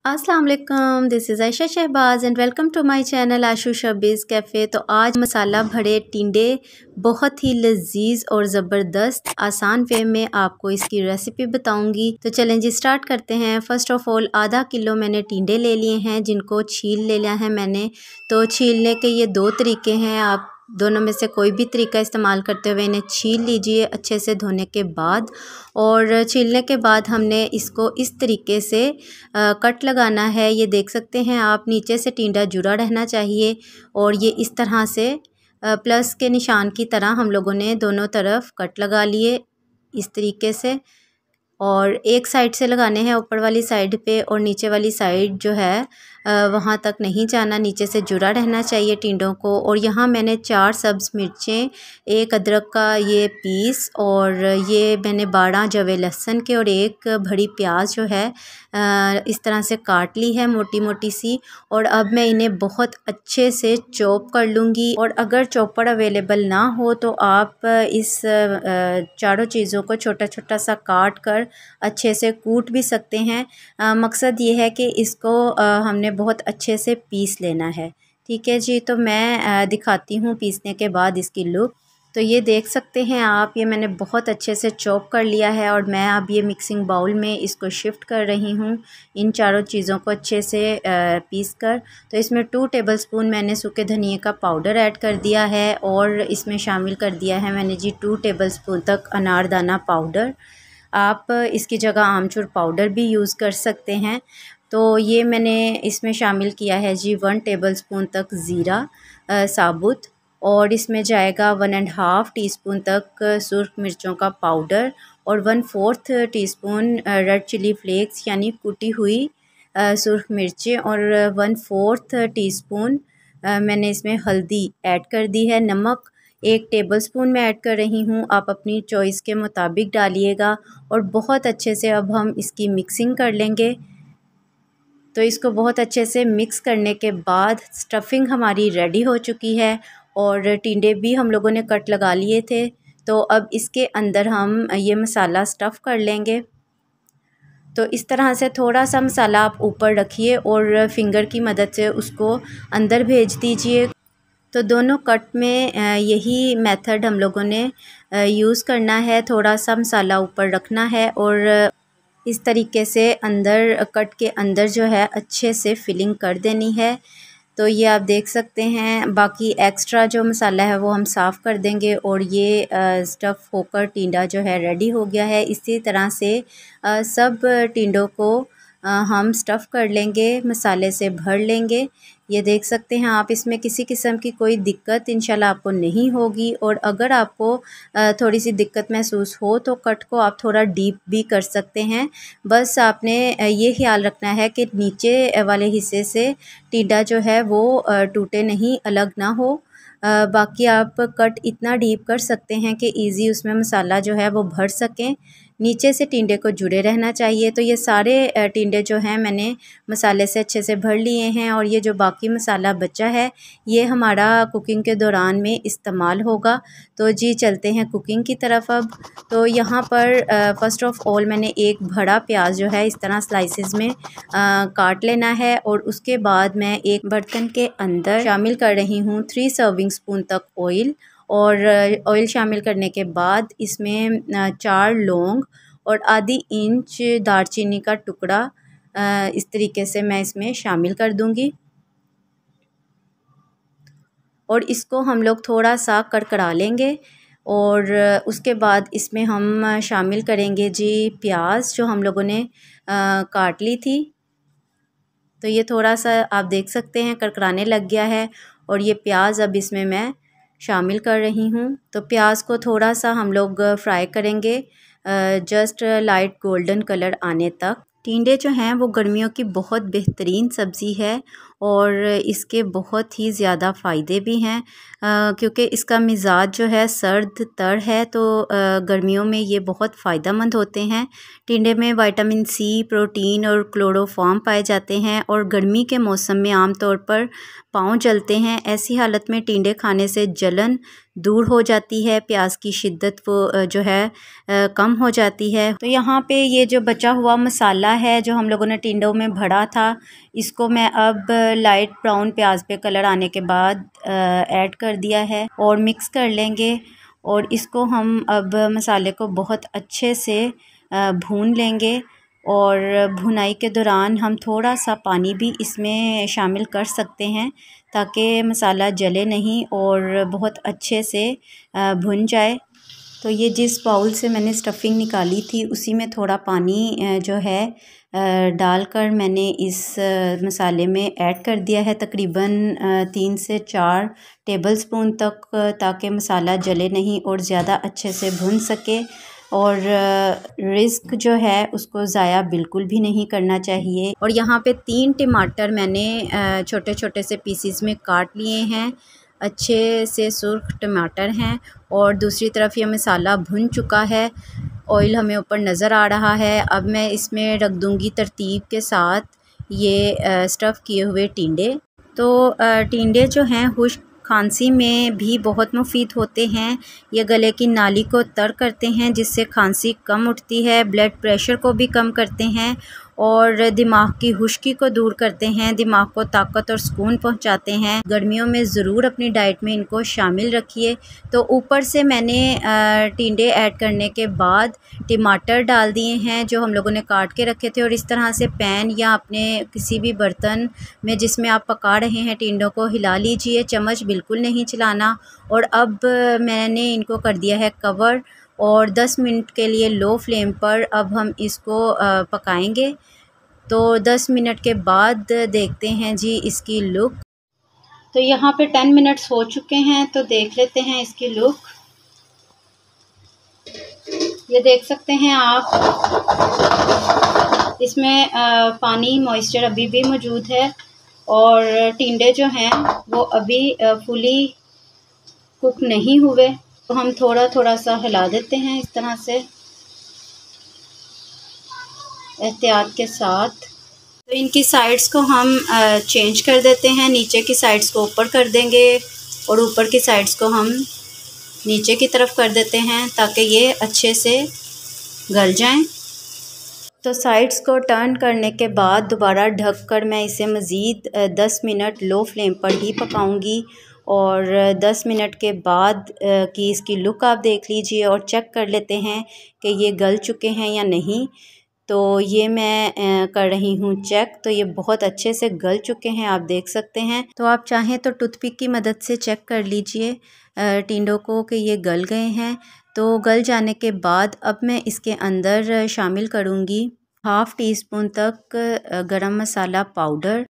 अस्सलाम वालेकुम, this is Ayesha Shahbaz and welcome to my channel Ashu Shabeez cafe. तो आज मसाला भरे टिंडे बहुत ही लजीज और ज़बरदस्त आसान वे में आपको इसकी रेसिपी बताऊंगी। तो चलें जी स्टार्ट करते हैं। फ़र्स्ट ऑफ़ ऑल आधा किलो मैंने टिंडे ले लिए हैं जिनको छील ले लिया है मैंने। तो छीलने के ये दो तरीके हैं, आप दोनों में से कोई भी तरीका इस्तेमाल करते हुए इन्हें छील लीजिए अच्छे से धोने के बाद। और छीलने के बाद हमने इसको इस तरीके से कट लगाना है। ये देख सकते हैं आप, नीचे से टिंडा जुड़ा रहना चाहिए और ये इस तरह से प्लस के निशान की तरह हम लोगों ने दोनों तरफ कट लगा लिए इस तरीके से। और एक साइड से लगाने हैं ऊपर वाली साइड पे, और नीचे वाली साइड जो है वहाँ तक नहीं जाना, नीचे से जुड़ा रहना चाहिए टिंडों को। और यहाँ मैंने 4 सब्ज़ मिर्चें, एक अदरक का ये पीस, और ये मैंने 12 जवे लहसुन के और एक बड़ी प्याज जो है इस तरह से काट ली है मोटी मोटी सी। और अब मैं इन्हें बहुत अच्छे से चॉप कर लूँगी। और अगर चॉपर अवेलेबल ना हो तो आप इस चारों चीज़ों को छोटा छोटा सा काट कर अच्छे से कूट भी सकते हैं। मकसद ये है कि इसको हमने बहुत अच्छे से पीस लेना है। ठीक है जी, तो मैं दिखाती हूँ पीसने के बाद इसकी लुक। तो ये देख सकते हैं आप, ये मैंने बहुत अच्छे से चॉप कर लिया है और मैं अब ये मिक्सिंग बाउल में इसको शिफ्ट कर रही हूँ इन चारों चीज़ों को अच्छे से पीस कर। तो इसमें 2 टेबलस्पून मैंने सूखे धनिए का पाउडर ऐड कर दिया है और इसमें शामिल कर दिया है मैंने जी 2 टेबलस्पून तक अनारदाना पाउडर। आप इसकी जगह आमचूर पाउडर भी यूज़ कर सकते हैं। तो ये मैंने इसमें शामिल किया है जी 1 टेबलस्पून तक ज़ीरा साबुत, और इसमें जाएगा 1.5 टीस्पून तक सुर्ख मिर्चों का पाउडर और 1/4 टीस्पून रेड चिली फ्लेक्स यानी कुटी हुई सुर्ख मिर्चें, और 1/4 टीस्पून मैंने इसमें हल्दी ऐड कर दी है। नमक 1 टेबलस्पून मैं ऐड कर रही हूँ, आप अपनी चॉइस के मुताबिक डालिएगा। और बहुत अच्छे से अब हम इसकी मिक्सिंग कर लेंगे। तो इसको बहुत अच्छे से मिक्स करने के बाद स्टफ़िंग हमारी रेडी हो चुकी है और टिंडे भी हम लोगों ने कट लगा लिए थे। तो अब इसके अंदर हम ये मसाला स्टफ़ कर लेंगे। तो इस तरह से थोड़ा सा मसाला आप ऊपर रखिए और फिंगर की मदद से उसको अंदर भेज दीजिए। तो दोनों कट में यही मेथड हम लोगों ने यूज़ करना है। थोड़ा सा मसाला ऊपर रखना है और इस तरीके से अंदर कट के अंदर जो है अच्छे से फिलिंग कर देनी है। तो ये आप देख सकते हैं, बाकी एक्स्ट्रा जो मसाला है वो हम साफ़ कर देंगे। और ये स्टफ़ होकर टिंडा जो है रेडी हो गया है। इसी तरह से सब टिंडों को हम स्टफ़ कर लेंगे, मसाले से भर लेंगे। ये देख सकते हैं आप, इसमें किसी किस्म की कोई दिक्कत इंशाल्लाह आपको नहीं होगी। और अगर आपको थोड़ी सी दिक्कत महसूस हो तो कट को आप थोड़ा डीप भी कर सकते हैं। बस आपने ये ख्याल रखना है कि नीचे वाले हिस्से से टिंडा जो है वो टूटे नहीं, अलग ना हो। बाकी आप कट इतना डीप कर सकते हैं कि इजी उसमें मसाला जो है वो भर सकें, नीचे से टिंडे को जुड़े रहना चाहिए। तो ये सारे टिंडे जो हैं मैंने मसाले से अच्छे से भर लिए हैं और ये जो बाकी मसाला बचा है ये हमारा कुकिंग के दौरान में इस्तेमाल होगा। तो जी चलते हैं कुकिंग की तरफ अब। तो यहाँ पर फ़र्स्ट ऑफ़ ऑल मैंने एक बड़ा प्याज जो है इस तरह स्लाइसेस में काट लेना है और उसके बाद मैं एक बर्तन के अंदर शामिल कर रही हूँ 3 सर्विंग स्पून तक ऑयल। और ऑयल शामिल करने के बाद इसमें 4 लौंग और आधी इंच दालचीनी का टुकड़ा इस तरीके से मैं इसमें शामिल कर दूंगी। और इसको हम लोग थोड़ा सा कड़कड़ा लेंगे। और उसके बाद इसमें हम शामिल करेंगे जी प्याज जो हम लोगों ने काट ली थी। तो ये थोड़ा सा आप देख सकते हैं कड़कड़ाने लग गया है और ये प्याज अब इसमें मैं शामिल कर रही हूँ। तो प्याज को थोड़ा सा हम लोग फ्राई करेंगे जस्ट लाइट गोल्डन कलर आने तक। टिंडे जो हैं वो गर्मियों की बहुत बेहतरीन सब्ज़ी है और इसके बहुत ही ज़्यादा फ़ायदे भी हैं क्योंकि इसका मिज़ाज जो है सर्द तर है। तो गर्मियों में ये बहुत फ़ायदेमंद होते हैं। टिंडे में विटामिन सी, प्रोटीन और क्लोरोफॉर्म पाए जाते हैं और गर्मी के मौसम में आम तौर पर पाँव जलते हैं। ऐसी हालत में टिंडे खाने से जलन, दूर हो जाती है, प्याज की शिद्दत वो जो है कम हो जाती है। तो यहाँ पे ये जो बचा हुआ मसाला है जो हम लोगों ने टिंडों में भरा था, इसको मैं अब लाइट ब्राउन प्याज पे कलर आने के बाद ऐड कर दिया है और मिक्स कर लेंगे। और इसको हम अब मसाले को बहुत अच्छे से भून लेंगे और भुनाई के दौरान हम थोड़ा सा पानी भी इसमें शामिल कर सकते हैं ताकि मसाला जले नहीं और बहुत अच्छे से भुन जाए। तो ये जिस बाउल से मैंने स्टफ़िंग निकाली थी उसी में थोड़ा पानी जो है डालकर मैंने इस मसाले में ऐड कर दिया है, तकरीबन 3 से 4 टेबलस्पून तक, ताकि मसाला जले नहीं और ज़्यादा अच्छे से भुन सके। और रिस्क जो है उसको ज़ाया बिल्कुल भी नहीं करना चाहिए। और यहाँ पे 3 टमाटर मैंने छोटे छोटे से पीसीस में काट लिए हैं, अच्छे से सुर्ख टमाटर हैं। और दूसरी तरफ ये मसाला भुन चुका है, ऑयल हमें ऊपर नज़र आ रहा है। अब मैं इसमें रख दूँगी तरतीब के साथ ये स्टफ़ किए हुए टिंडे। तो टिंडे जो हैं खुश्क खांसी में भी बहुत मुफीद होते हैं। ये गले की नाली को तर करते हैं जिससे खांसी कम उठती है, ब्लड प्रेशर को भी कम करते हैं और दिमाग की खुश्की को दूर करते हैं, दिमाग को ताकत और सुकून पहुंचाते हैं। गर्मियों में ज़रूर अपनी डाइट में इनको शामिल रखिए। तो ऊपर से मैंने टिंडे ऐड करने के बाद टमाटर डाल दिए हैं जो हम लोगों ने काट के रखे थे, और इस तरह से पैन या अपने किसी भी बर्तन में जिसमें आप पका रहे हैं टिंडों को हिला लीजिए, चम्मच बिल्कुल नहीं चलाना। और अब मैंने इनको कर दिया है कवर और 10 मिनट के लिए लो फ्लेम पर अब हम इसको पकाएंगे। तो 10 मिनट के बाद देखते हैं जी इसकी लुक। तो यहाँ पे 10 मिनट्स हो चुके हैं, तो देख लेते हैं इसकी लुक। ये देख सकते हैं आप, इसमें पानी मॉइस्चर अभी भी मौजूद है और टिंडे जो हैं वो अभी फुली कुक नहीं हुए। तो हम थोड़ा थोड़ा सा हिला देते हैं इस तरह से एहतियात के साथ। तो इनकी साइड्स को हम चेंज कर देते हैं, नीचे की साइड्स को ऊपर कर देंगे और ऊपर की साइड्स को हम नीचे की तरफ कर देते हैं ताकि ये अच्छे से गल जाएं। तो साइड्स को टर्न करने के बाद दोबारा ढककर मैं इसे मज़ीद 10 मिनट लो फ्लेम पर ही पकाऊंगी। और 10 मिनट के बाद की इसकी लुक आप देख लीजिए और चेक कर लेते हैं कि ये गल चुके हैं या नहीं। तो ये मैं कर रही हूँ चेक, तो ये बहुत अच्छे से गल चुके हैं, आप देख सकते हैं। तो आप चाहें तो टूथपिक की मदद से चेक कर लीजिए टिंडों को कि ये गल गए हैं। तो गल जाने के बाद अब मैं इसके अंदर शामिल करूँगी 1/2 टीस्पून तक गरम मसाला पाउडर,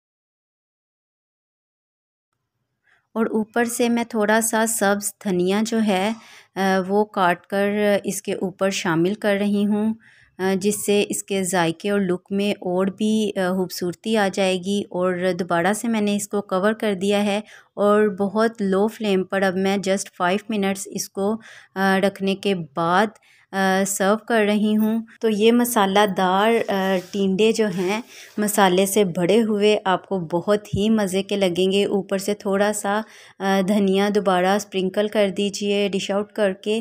और ऊपर से मैं थोड़ा सा सब्ज़ धनिया जो है वो काट कर इसके ऊपर शामिल कर रही हूँ, जिससे इसके जायके और लुक में और भी खूबसूरती आ जाएगी। और दोबारा से मैंने इसको कवर कर दिया है और बहुत लो फ्लेम पर अब मैं जस्ट 5 मिनट्स इसको रखने के बाद सर्व कर रही हूँ। तो ये मसालादार टिंडे जो हैं मसाले से भरे हुए आपको बहुत ही मज़े के लगेंगे। ऊपर से थोड़ा सा धनिया दोबारा स्प्रिंकल कर दीजिए डिश आउट करके,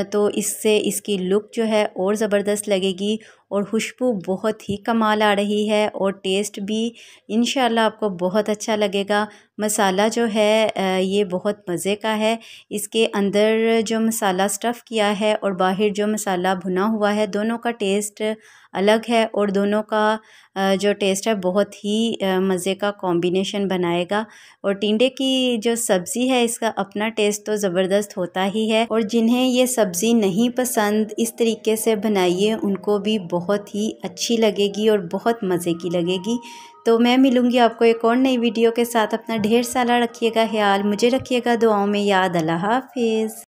तो इससे इसकी लुक जो है और ज़बरदस्त लगेगी और खुशबू बहुत ही कमाल आ रही है और टेस्ट भी इंशाल्लाह आपको बहुत अच्छा लगेगा। मसाला जो है ये बहुत मज़े का है। इसके अंदर जो मसाला स्टफ़ किया है और बाहर जो मसाला भुना हुआ है, दोनों का टेस्ट अलग है और दोनों का जो टेस्ट है बहुत ही मज़े का कॉम्बिनेशन बनाएगा। और टिंडे की जो सब्ज़ी है इसका अपना टेस्ट तो ज़बरदस्त होता ही है, और जिन्हें ये सब्ज़ी नहीं पसंद इस तरीके से बनाइए उनको भी बहुत ही अच्छी लगेगी और बहुत मज़े की लगेगी। तो मैं मिलूँगी आपको एक और नई वीडियो के साथ। अपना ढेर सारा रखिएगा ख्याल, मुझे रखिएगा दुआओं में याद। अल्लाह हाफ़िज़।